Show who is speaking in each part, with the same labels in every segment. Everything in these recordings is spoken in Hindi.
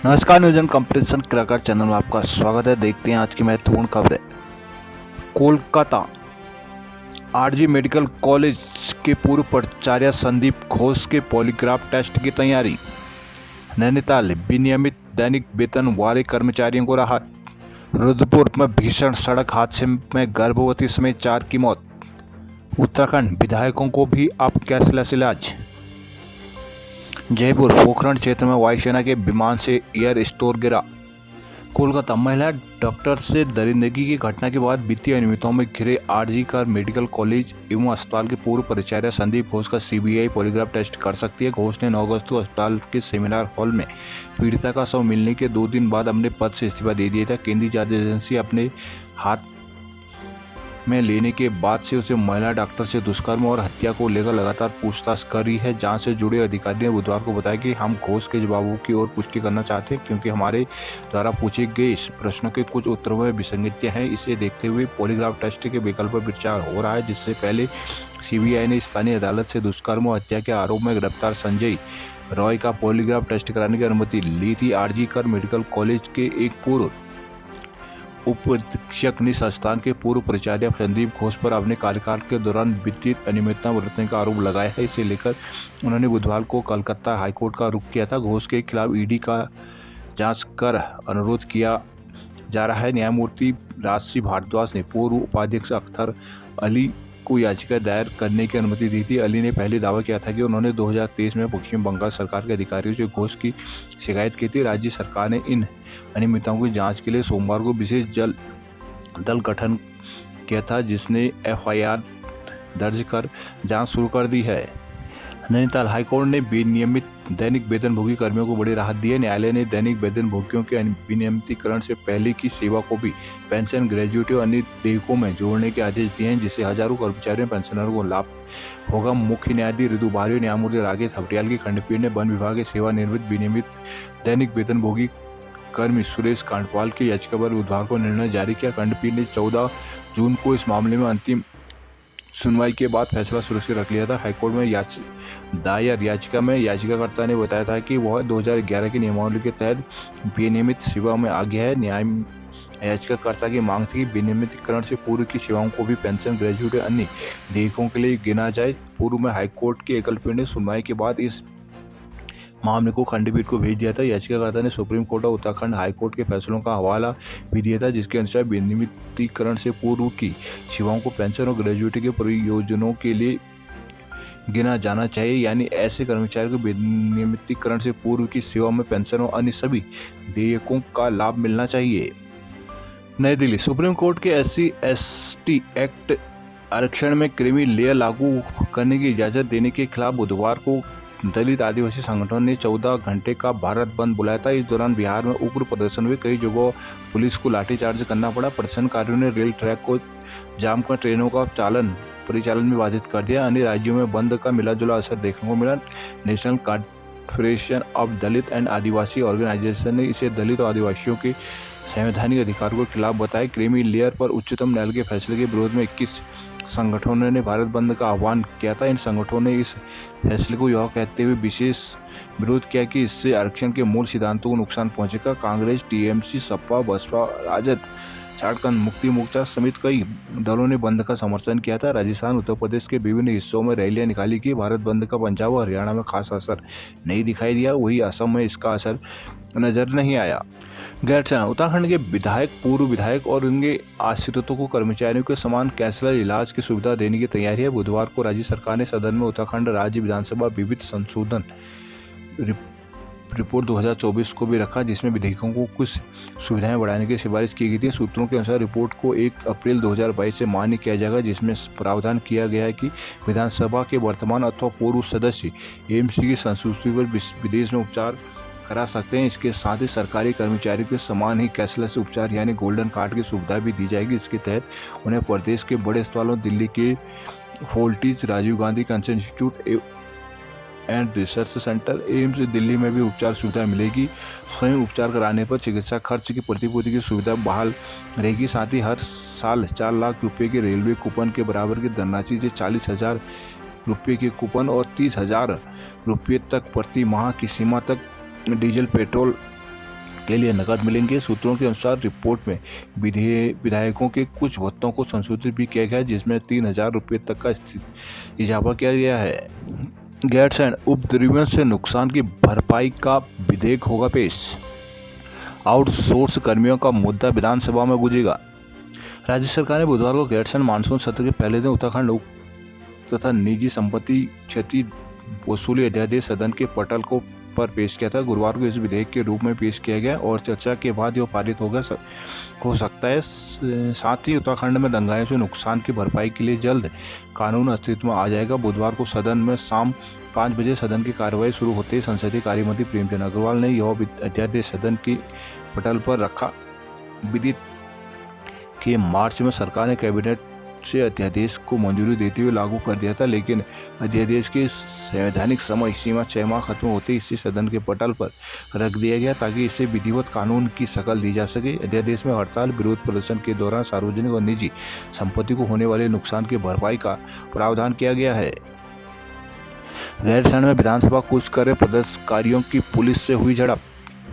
Speaker 1: नमस्कार, न्यूजन कंपटीशन क्रैकर चैनल में आपका स्वागत है। देखते हैं आज की महत्वपूर्ण खबरें। कोलकाता आरजी मेडिकल कॉलेज के पूर्व प्राचार्य संदीप घोष के पॉलीग्राफ टेस्ट की तैयारी। नैनीताल विनियमित दैनिक वेतन वाले कर्मचारियों को राहत। रुद्रपुर में भीषण सड़क हादसे में गर्भवती समेत 4 की मौत। उत्तराखंड विधायकों को भी अब कैशलेस इलाज। जयपुर पोखरण क्षेत्र में वायुसेना के विमान से एयर स्टोर गिरा। कोलकाता महिला डॉक्टर से दरिंदगी की घटना के बाद वित्तीय अनियमितताओं में घिरे आरजी कर मेडिकल कॉलेज एवं अस्पताल के पूर्व प्राचार्य संदीप घोष का सीबीआई पॉलीग्राफ टेस्ट कर सकती है। घोष ने 9 अगस्त को अस्पताल के सेमिनार हॉल में पीड़िता का शव मिलने के 2 दिन बाद अपने पद से इस्तीफा दे दिया था। केंद्रीय जांच एजेंसी अपने हाथ में लेने के बाद से उसे महिला डॉक्टर से दुष्कर्म और हत्या को लेकर लगातार पूछताछ कर रही है। जांच से जुड़े अधिकारी ने बुधवार को बताया कि हम घोष के जवाबों की ओर पुष्टि करना चाहते हैं क्योंकि हमारे द्वारा पूछे गए प्रश्नों के कुछ उत्तरों में विसंगतियां हैं। इसे देखते हुए पॉलीग्राफ टेस्ट के विकल्प पर विचार हो रहा है, जिससे पहले सीबीआई ने स्थानीय अदालत से दुष्कर्म और हत्या के आरोप में गिरफ्तार संजय रॉय का पॉलीग्राफ टेस्ट कराने की अनुमति ली थी। आरजी कर मेडिकल कॉलेज के एक पूर्व उप अधीक्षक ने संस्थान के पूर्व प्राचार्य संदीप घोष पर अपने कार्यकाल के दौरान वित्तीय अनियमितता बरतने का आरोप लगाया है। इसे लेकर उन्होंने बुधवार को कलकत्ता हाईकोर्ट का रुख किया था। घोष के खिलाफ ईडी का जांच कर अनुरोध किया जा रहा है। न्यायमूर्ति राजसी भारद्वाज ने पूर्व उपाध्यक्ष अख्तर अली को याचिका दायर करने की अनुमति दी थी। अली ने पहले दावा किया था कि उन्होंने 2023 में पश्चिम बंगाल सरकार के अधिकारियों से घोष की शिकायत की थी। राज्य सरकार ने इन अनियमितताओं की जांच के लिए सोमवार को विशेष दल गठन किया था, जिसने एफआईआर दर्ज कर जांच शुरू कर दी है। नैनीताल हाईकोर्ट ने विनियमित दैनिक वेतनभोगी कर्मियों को बड़ी राहत दी है। न्यायालय ने दैनिक वेतनभोगियों के विनियमितीकरण से पहले की सेवा को भी पेंशन, ग्रेजुएटी और अन्य देयकों में जोड़ने के आदेश दिए हैं, जिससे हजारों कर्मचारियों पेंशनरों को लाभ होगा। मुख्य न्यायाधीश ऋतु बारी, न्यायमूर्ति राकेश हपटियाल की खंडपीठ ने वन विभाग के सेवानिवृत्त विनियमित दैनिक वेतनभोगी कर्मी सुरेश कांडपाल की याचिका पर बुधवार को निर्णय जारी किया। खंडपीठ ने 14 जून को इस मामले में अंतिम सुनवाई के बाद फैसला सुरक्षित रख लिया था। हाईकोर्ट में दायर याचिका में याचिकाकर्ता ने बताया था कि वह 2011 की नियमावली के तहत विनियमित सेवा में आ गया है। याचिकाकर्ता की मांग थी कि विनियमितीकरण से पूर्व की सेवाओं को भी पेंशन, ग्रेजुएटी और अन्य देयकों के लिए गिना जाए। पूर्व में हाईकोर्ट की एकलपीठ ने सुनवाई के बाद इस मामले को खंडपीठ को भेज दिया था। याचिकाकर्ता ने सुप्रीम कोर्ट और उत्तराखंड हाईकोर्ट के फैसलों का हवाला भी दिया था, जिसके अनुसार विनियमितीकरण से पूर्व की सेवाओं को पेंशन और ग्रेजुएटी के प्रयोजनों के लिए गिना जाना चाहिए। यानी ऐसे कर्मचारी को विनियमितीकरण से पूर्व की सेवा में पेंशन और अन्य सभी देयकों का लाभ मिलना चाहिए। नई दिल्ली सुप्रीम कोर्ट के SC/ST एक्ट आरक्षण में क्रीमी लेयर लागू करने की इजाजत देने के खिलाफ बुधवार को दलित आदिवासी संगठनों ने 14 घंटे का भारत बंद बुलाया था। इस दौरान बिहार में उग्र प्रदर्शन हुए, कई जगहों पुलिस को लाठीचार्ज करना पड़ा। प्रदर्शनकारियों ने रेल ट्रैक को जाम कर ट्रेनों का परिचालन में बाधित कर दिया। अन्य राज्यों में बंद का मिला-जुला असर देखने को मिला। National confederation of Dalit and Adivasi organisation ने इसे दलित और आदिवासियों के संवैधानिक अधिकारों के खिलाफ बताया। क्रीमी लेयर पर उच्चतम न्यायालय के फैसले के विरोध में 21 संगठनों ने भारत बंद का आह्वान किया था। इन संगठनों ने इस फैसले को यह कहते हुए विशेष विरोध किया कि इससे आरक्षण के मूल सिद्धांतों को नुकसान पहुंचेगा। कांग्रेस, TMC, सपा, बसपा, राजद, झारखंड मुक्ति मोर्चा समेत कई दलों ने बंद का समर्थन किया था। राजस्थान, उत्तर प्रदेश के विभिन्न हिस्सों में रैलियां निकाली गई। भारत बंद का पंजाब और हरियाणा में खास असर नहीं दिखाई दिया, वही असम में इसका असर नजर नहीं आया। गैरसैंण उत्तराखंड के विधायक, पूर्व विधायक और उनके आश्रितों को कर्मचारियों के समान कैशलेस इलाज की सुविधा देने की तैयारी है। बुधवार को राज्य सरकार ने सदन में उत्तराखंड राज्य विधानसभा विविध संशोधन रिपोर्ट 2024 को भी रखा, जिसमें विधेयकों को कुछ सुविधाएं बढ़ाने की सिफारिश की गई थी। सूत्रों के अनुसार रिपोर्ट को 1 अप्रैल 2022 से मान्य किया जाएगा, जिसमें प्रावधान किया गया है कि विधानसभा के वर्तमान अथवा पूर्व सदस्य AMC की संस्तुति पर विदेश में उपचार करा सकते हैं। इसके साथ ही सरकारी कर्मचारियों के समान ही कैशलेस उपचार यानी गोल्डन कार्ड की सुविधा भी दी जाएगी। इसके तहत उन्हें प्रदेश के बड़े अस्पतालों, दिल्ली के Fortis, Rajiv Gandhi cancer institute and research centre, AIIMS Delhi में भी उपचार सुविधा मिलेगी। स्वयं उपचार कराने पर चिकित्सा खर्च की प्रतिपूर्ति की सुविधा बहाल रहेगी। साथ ही हर साल 4 लाख रुपए के रेलवे कूपन के बराबर की धनराशि से 40,000 रुपये के कूपन और 30,000 रुपये तक प्रति माह की सीमा तक डीजल पेट्रोल के लिए नकद मिलेंगे। सूत्रों के अनुसार रिपोर्ट में विधायकों के कुछ भत्तों को संशोधित भी किया गया है, जिसमें 3,000 रुपये तक का इजाफा किया गया है। गैरसैंण उपद्रवियों से नुकसान की भरपाई का विधेयक होगा पेश। आउटसोर्स कर्मियों का मुद्दा विधानसभा में गूंजेगा। राज्य सरकार ने बुधवार को गैरसैंण मानसून सत्र के पहले दिन उत्तराखंड लोक तथा निजी संपत्ति क्षति वसूली अध्यादेश सदन के पटल को पर पेश किया था। गुरुवार को इस विधेयक के रूप में पेश किया गया और चर्चा के बाद यह पारित हो सकता है। साथ ही उत्तराखंड में दंगाओं से नुकसान की भरपाई के लिए जल्द कानून अस्तित्व में आ जाएगा। बुधवार को सदन में शाम 5 बजे सदन की कार्यवाही शुरू होते ही संसदीय कार्य मंत्री प्रेमचंद अग्रवाल ने यह अध्यादेश सदन की पटल पर रखा। विदित कि मार्च में सरकार ने कैबिनेट से अध्यादेश को मंजूरी देते हुए लागू कर दिया था, लेकिन अध्यादेश की संवैधानिक समय सीमा 6 माह खत्म होते इसे सदन के पटल पर रख दिया गया ताकि इसे विधिवत कानून की शक्ल दी जा सके। अध्यादेश में हड़ताल विरोध प्रदर्शन के दौरान सार्वजनिक और निजी संपत्ति को होने वाले नुकसान की भरपाई का प्रावधान किया गया है। गैरसैंण में विधानसभा कूच कर रहे प्रदर्शनकारियों की पुलिस से हुई झड़प।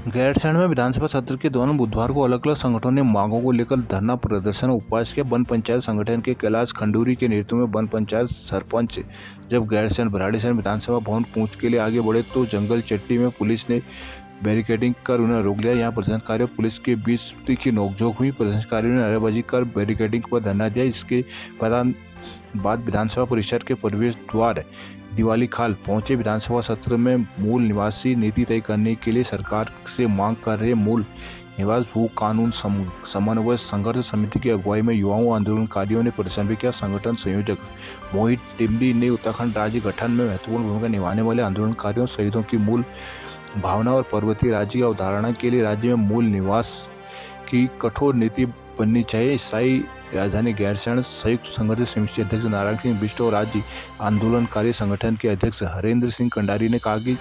Speaker 1: गैरसैंण में विधानसभा सत्र के दौरान बुधवार को अलग अलग संगठनों ने मांगों को लेकर धरना प्रदर्शन उपवास किया। वन पंचायत संगठन के कैलाश खंडूरी के नेतृत्व में वन पंचायत सरपंच जब गैरसैंण भराड़ीसैंण विधानसभा भवन कूच के लिए आगे बढ़े तो जंगल चट्टी में पुलिस ने बैरिकेडिंग कर उन्हें रोक लिया। यहाँ प्रदर्शनकारियों पुलिस के बीच तीखी नोकझोंक हुई। प्रदर्शनकारियों ने नारेबाजी कर बैरिकेडिंग पर धरना दिया। इसके बाद विधानसभा परिसर के प्रवेश द्वार दिवाली खाल पहुंचे। विधानसभा सत्र में मूल निवासी नीति तय करने के लिए सरकार से मांग कर रहे मूल निवास भू कानून समन्वय संघर्ष समिति की अगुवाई में युवाओं आंदोलनकारियों ने प्रदर्शन भी किया। संगठन संयोजक मोहित टिमडी ने उत्तराखंड राज्य गठन में महत्वपूर्ण भूमिका निभाने वाले आंदोलनकारियों शहीदों की मूल भावना और पर्वतीय राज्य की अवधारणा के लिए राज्य में मूल निवास की कठोर नीति बननी चाहिए। स्थायी राजधानी गैरसैंण संयुक्त संघर्ष समिति के अध्यक्ष नारायण सिंह बिष्ट और राज्य आंदोलनकारी संगठन के अध्यक्ष हरेंद्र सिंह कंडारी ने कहा कि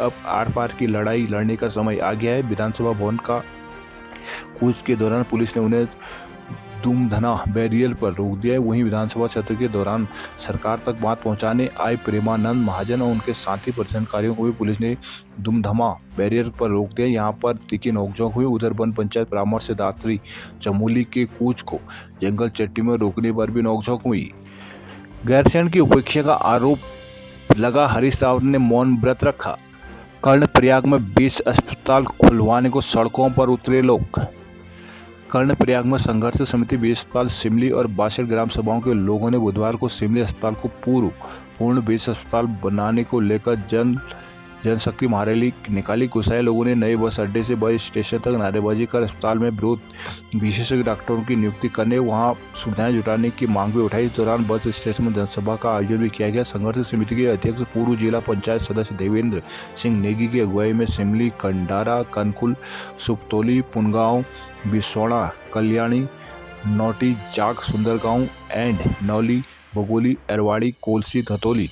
Speaker 1: अब आर पार की लड़ाई लड़ने का समय आ गया है। विधानसभा भवन का कूच के दौरान पुलिस ने उन्हें दुमधना बैरियर पर रोक दिया है। वहीं विधानसभा सत्र के दौरान सरकार तक बात पहुंचाने आए प्रेमानंद महाजन और उनके साथी प्रदर्शनकारियों को भी पुलिस ने दुमधमा बैरियर पर रोक दिया। यहां पर तीखी नोकझोंक हुई। उधर वन पंचायत परामर्शदात्री चमोली के कूच को जंगल चट्टी में रोकने पर भी नोकझोंक हुई। गैरसैंण की उपेक्षा का आरोप लगा, हरीश रावत ने मौन व्रत रखा। कर्णप्रयाग में 20 अस्पताल खुलवाने को सड़कों पर उतरे लोग। कर्णप्रयाग में संघर्ष समिति 20 अस्पताल सिमली और 62 ग्राम सभाओं के लोगों ने बुधवार को सिमली अस्पताल को पूर्ण 20 अस्पताल बनाने को लेकर जनशक्ति महारैली निकाली। गुस्साए लोगों ने नए बस अड्डे से बस स्टेशन तक नारेबाजी कर अस्पताल में विरोध विशेषज्ञ डॉक्टरों की नियुक्ति करने वहां सुविधाएं जुटाने की मांग भी उठाई। इस दौरान बस स्टेशन में जनसभा का आयोजन भी किया गया। संघर्ष समिति के अध्यक्ष पूर्व जिला पंचायत सदस्य देवेंद्र सिंह नेगी की अगुवाई में सिमली, कंडारा, कनकुल, सुपतौली, पुनगांव, बिसौड़ा, कल्याणी, नौटी, जाग, सुंदरगांव एंड नौली, बगोली, एरवाड़ी, कोलसी, धतौली,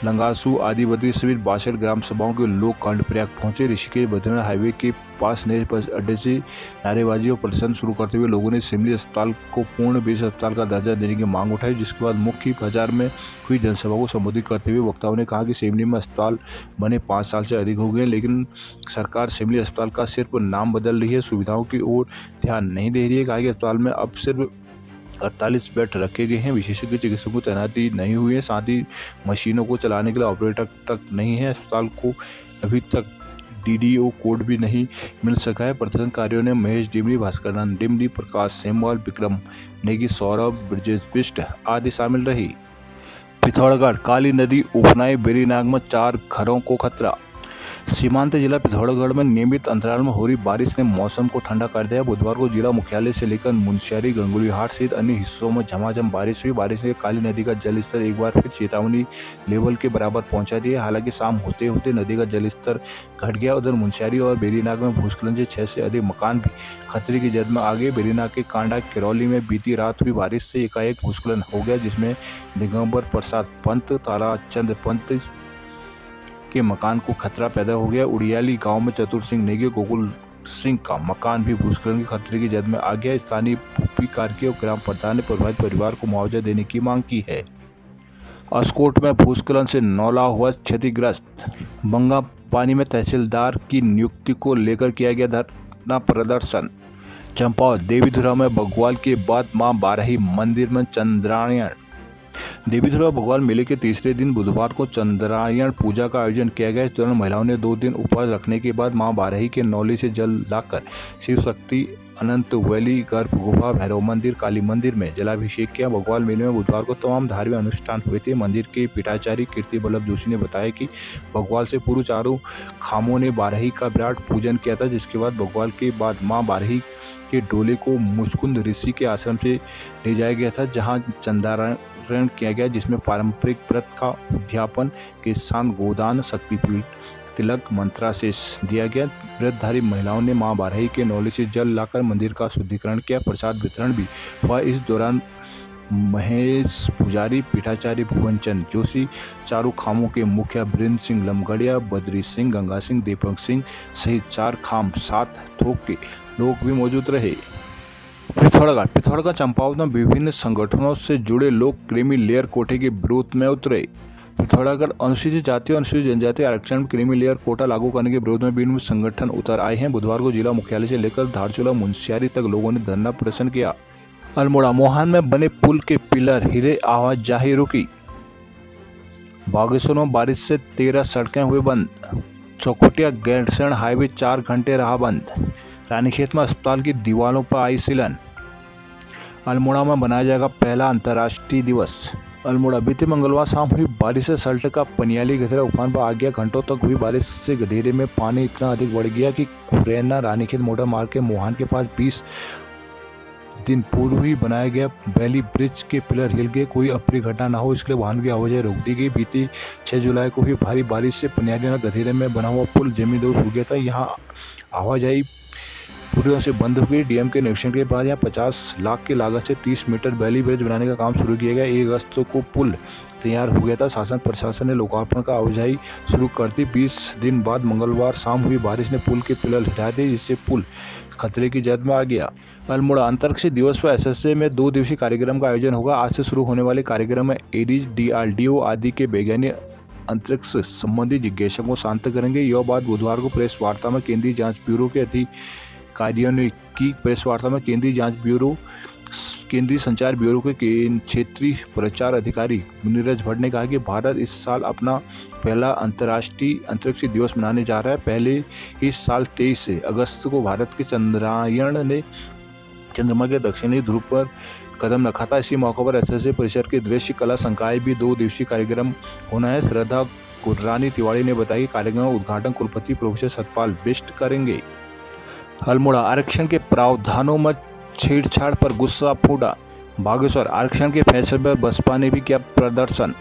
Speaker 1: लंगासू आदि बद्री समेत 62 ग्राम सभाओं के लोग कर्णप्रयाग पहुंचे। ऋषिकेश बद्रीनाथ हाईवे के पास नए बस अड्डे से नारेबाजी और प्रदर्शन शुरू करते हुए लोगों ने सिमली अस्पताल को पूर्ण 20 अस्पताल का दर्जा देने की मांग उठाई। जिसके बाद मुख्य बाजार में हुई जनसभा को संबोधित करते हुए वक्ताओं ने कहा कि सिमली में अस्पताल बने 5 साल से अधिक हो गए, लेकिन सरकार सिमली अस्पताल का सिर्फ नाम बदल रही है, सुविधाओं की ओर ध्यान नहीं दे रही है। कहा कि अस्पताल में अब सिर्फ 48 बेड रखे गए हैं, विशेषज्ञ चिकित्सकों की तैनाती नहीं हुई है, साथ ही मशीनों को चलाने के लिए ऑपरेटर तक नहीं है। अस्पताल को अभी तक DDO कोड भी नहीं मिल सका है। प्रदर्शनकारियों ने महेश डिमरी, भास्कर डिमरी, प्रकाश सेमवाल, विक्रम नेगी, सौरभ, ब्रजेश बिष्ट आदि शामिल रही। पिथौरागढ़ काली नदी उफनाई, बेरीनाग में 4 घरों को खतरा। सीमांत जिला पिथौरागढ़ में नियमित अंतराल में हो रही बारिश ने मौसम को ठंडा कर दिया। बुधवार को जिला मुख्यालय से लेकर मुनस्यारी, गंगोलीहाट सहित अन्य हिस्सों में झमाझम बारिश हुई। बारिश से काली नदी का जलस्तर एक बार फिर चेतावनी लेवल के बराबर पहुंचा दिया। हालांकि शाम होते होते नदी का जलस्तर घट गया। उधर मुनस्यारी और बेरीनाग में भूस्खलन से 6 से अधिक मकान भी खतरे की जद में आ गए। बेरीनाग के कांडा किरौली में बीती रात हुई बारिश से एकाएक भूस्खलन हो गया, जिसमें दिगंबर प्रसाद पंत, ताराचंद पंत के मकान को खतरा पैदा हो गया। उड़ियाली गांव में चतुर सिंह नेगी, गोकुल सिंह का मकान भी भूस्खलन के खतरे की जद में आ गया। स्थानीय भूपी कार्की और ग्राम प्रधान ने प्रभावित परिवार को मुआवजा देने की मांग की है। अस्कोट में भूस्खलन से 9 लाख हुआ क्षतिग्रस्त। बंगा बसपानी में तहसीलदार की नियुक्ति को लेकर किया गया धरना प्रदर्शन। चंपावत देवीधुरा में बग्वाल के बाद मां बाराही मंदिर में चंद्रायण। देवीधुरा बग्वाल मेले के तीसरे दिन बुधवार को चंद्रायण पूजा का आयोजन किया गया। इस दौरान महिलाओं ने 2 दिन उपवास रखने के बाद मां बाराही के नौली से जल लाकर शिव शक्ति अनंत वैली गर्भ गुफा भैरव मंदिर काली मंदिर में जलाभिषेक किया। बग्वाल मेले में बुधवार को तमाम धार्मिक अनुष्ठान हुए थे। मंदिर के पीठाचार्य कीर्ति बल्लभ जोशी ने बताया कि बग्वाल से पूर्व चारों खामों ने बाराही का विराट पूजन किया था, जिसके बाद बग्वाल के बाद मां बाराही के डोले को मुचकुंद ऋषि के आश्रम से ले जाया गया था, जहां चंद्रायण किया गया, जिसमें पारंपरिक व्रत का उद्यापन के साथ गोदान शक्तिपीठ तिलक मंत्राशेष दिया गया। व्रतधारी महिलाओं ने मां बाराही के नौले से जल लाकर मंदिर का शुद्धिकरण किया। प्रसाद वितरण भी हुआ। इस दौरान महेश पुजारी, पीठाचार्य भुवनचंद जोशी, चारों खामों के मुखिया वीरेंद्र सिंह लमगड़िया, बद्री सिंह, गंगा सिंह, दीपक सिंह सहित 4 खाम 7 थोक के लोग भी मौजूद रहे। पिथौरागढ़ चंपावत में विभिन्न संगठनों से जुड़े लोग क्रीमी लेयर कोटे के विरोध में उतरे। पिथौरागढ़ अनुसूचित जाति और अनुसूचित जनजाति आरक्षण में क्रीमी लेयर कोटा लागू करने के विरोध में विभिन्न संगठन उतर आए हैं। बुधवार को जिला मुख्यालय से लेकर धारचूला मुंशियारी तक लोगों ने धरना प्रदर्शन किया। अल्मोड़ा मोहान में बने पुल के पिलर हिले, आवाजाही रुकी। बागेश्वर में बारिश से 13 सड़कें हुए बंद। चौखुटिया गैरसैंण हाईवे 4 घंटे रहा बंद। रानीखेत में अस्पताल की दीवारों पर आई सिलन। अल्मोड़ा में मनाया जाएगा पहला अंतर्राष्ट्रीय दिवस। अल्मोड़ा बीते मंगलवार शाम हुई बारिश से सल्ट का पनियाली गधेरा उफान पर आ गया। घंटों तक हुई बारिश से गधेरे में पानी इतना अधिक बढ़ गया कि खुरैना रानीखेत मोटर मार्ग के मोहान के पास 20 दिन पूर्व ही बनाया गया वैली ब्रिज के पिलर हिल गए। कोई अप्रिय घटना न हो, इसके लिए वाहन की आवाजाही रोक दी गई। बीती 6 जुलाई को हुई भारी बारिश से पनियाली गधेरे में बना हुआ पुल जमींदोज हो गया था। यहाँ आवाजाही पूरी तरह से बंद हो गई। डीएम के निरीक्षण के बाद यहाँ 50 लाख की लागत से 30 मीटर वैली ब्रिज बनाने का काम शुरू किया गया। 1 अगस्त को पुल तैयार हो गया था। शासन प्रशासन ने लोकार्पण का आवाजाही शुरू कर दी। 20 दिन बाद मंगलवार शाम हुई बारिश ने पुल के पिलर हिला दिए, जिससे पुल खतरे की जद में आ गया। अल्मोड़ा अंतरिक्ष दिवस पर एसएसए में 2 दिवसीय कार्यक्रम का आयोजन होगा। आज से शुरू होने वाले कार्यक्रम में एडीज, डीआरडीओ आदि के वैज्ञानिक अंतरिक्ष संबंधी जिज्ञासुओं को शांत करेंगे। यह बात बुधवार को प्रेस वार्ता में केंद्रीय जांच ब्यूरो के अधिकारियों ने की। प्रेस वार्ता में केंद्रीय संचार ब्यूरो के क्षेत्रीय प्रचार अधिकारी नीरज भट्ट ने कहा कि भारत इस साल अपना पहला अंतर्राष्ट्रीय अंतरिक्ष दिवस मनाने जा रहा है। पहले इस साल 23 अगस्त को भारत के चंद्रायण ने चंद्रमा के दक्षिणी ध्रुव पर कदम रखा था। इसी मौके पर एसएसए परिसर के दृश्य कला संकाय भी 2 दिवसीय कार्यक्रम होना है। श्रद्धा गुर्रानी तिवारी ने बताया कि कार्यक्रम का उद्घाटन कुलपति प्रोफेसर सतपाल बिष्ट करेंगे। अल्मोड़ा आरक्षण के प्रावधानों में छेड़छाड़ पर गुस्सा फूटा। बागेश्वर आरक्षण के फैसले पर बसपा ने भी किया प्रदर्शन।